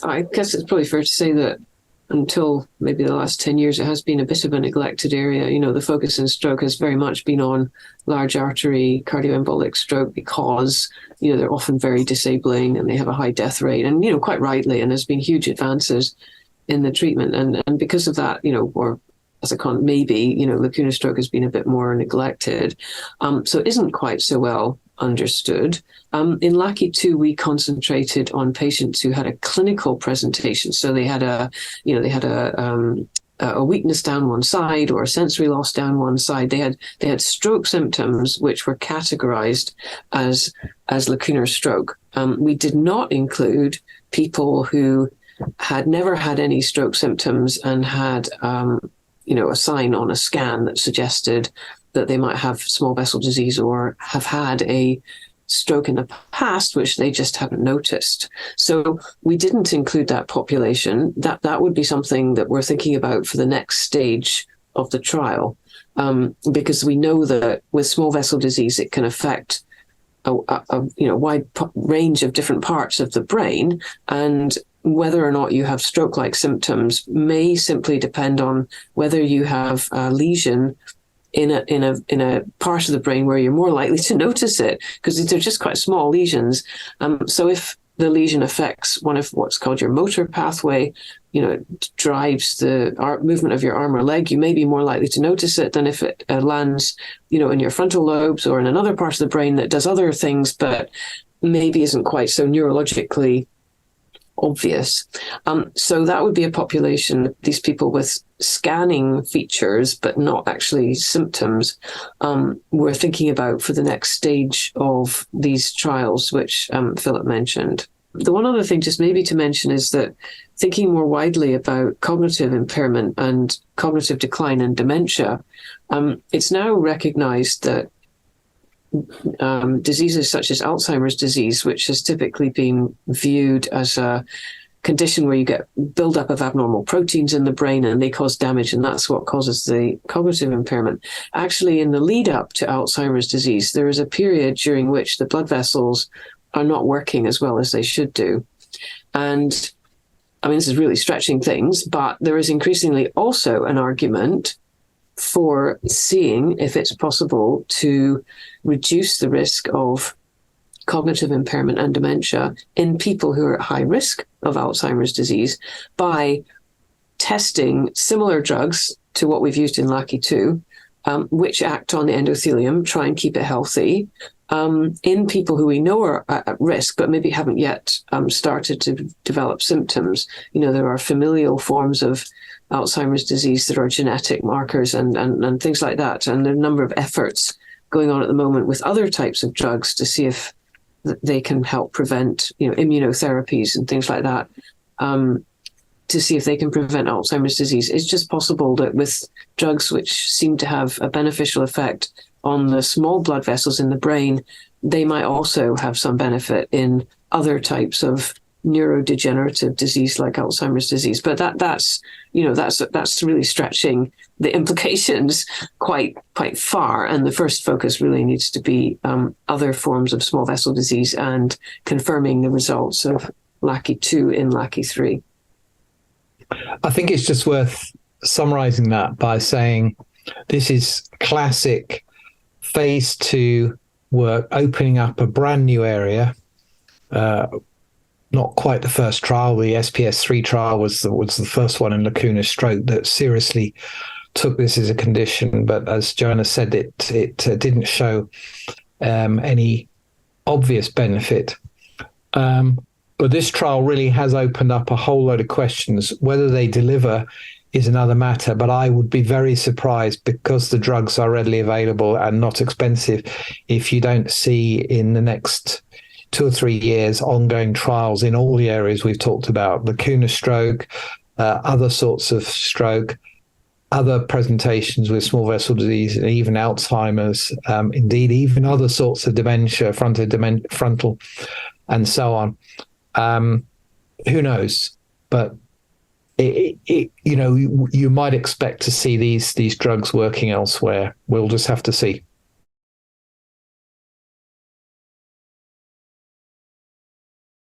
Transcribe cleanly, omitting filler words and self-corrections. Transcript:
I guess it's probably fair to say that until maybe the last 10 years, it has been a bit of a neglected area. The focus in stroke has very much been on large artery cardioembolic stroke because, they're often very disabling and they have a high death rate, and, quite rightly, and there's been huge advances in the treatment. And because of that, or as a maybe, lacunar stroke has been a bit more neglected. So it isn't quite so well understood. In LACI-2, we concentrated on patients who had a clinical presentation. So they had a weakness down one side or a sensory loss down one side. They had stroke symptoms which were categorized as lacunar stroke. We did not include people who had never had any stroke symptoms and had a sign on a scan that suggested that they might have small vessel disease or have had a stroke in the past, which they just haven't noticed. So we didn't include that population. That would be something that we're thinking about for the next stage of the trial, because we know that with small vessel disease, it can affect a wide range of different parts of the brain, and whether or not you have stroke-like symptoms may simply depend on whether you have a lesion in a part of the brain where you're more likely to notice it, because they're just quite small lesions. So if the lesion affects one of what's called your motor pathway, it drives the movement of your arm or leg, you may be more likely to notice it than if it lands, in your frontal lobes or in another part of the brain that does other things, but maybe isn't quite so neurologically obvious. So that would be a population, these people with scanning features, but not actually symptoms, we're thinking about for the next stage of these trials, which Philip mentioned. The one other thing just maybe to mention is that thinking more widely about cognitive impairment and cognitive decline and dementia, it's now recognized that diseases such as Alzheimer's disease, which has typically been viewed as a condition where you get buildup of abnormal proteins in the brain and they cause damage, and that's what causes the cognitive impairment. Actually, in the lead up to Alzheimer's disease, there is a period during which the blood vessels are not working as well as they should do. And I mean, this is really stretching things, but there is increasingly also an argument for seeing if it's possible to reduce the risk of cognitive impairment and dementia in people who are at high risk of Alzheimer's disease by testing similar drugs to what we've used in LACI-2, which act on the endothelium, try and keep it healthy, in people who we know are at risk, but maybe haven't yet started to develop symptoms. There are familial forms of Alzheimer's disease that are genetic markers and things like that. And there are a number of efforts going on at the moment with other types of drugs to see if they can help prevent, immunotherapies and things like that, to see if they can prevent Alzheimer's disease. It's just possible that with drugs which seem to have a beneficial effect on the small blood vessels in the brain, they might also have some benefit in other types of neurodegenerative disease like Alzheimer's disease. But that's really stretching the implications quite far. And the first focus really needs to be other forms of small vessel disease and confirming the results of LACI-2 in LACI-3. I think it's just worth summarizing that by saying this is classic phase 2 work, opening up a brand new area. Not quite the first trial. The SPS3 trial was the first one in lacunar stroke that seriously took this as a condition. But as Joanna said, it didn't show any obvious benefit. But this trial really has opened up a whole load of questions. Whether they deliver is another matter, but I would be very surprised, because the drugs are readily available and not expensive, if you don't see in the next 2 or 3 years ongoing trials in all the areas we've talked about: lacunar stroke, other sorts of stroke, other presentations with small vessel disease, and even Alzheimer's, indeed even other sorts of dementia, frontal, and so on. Who knows? But you might expect to see these drugs working elsewhere. We'll just have to see.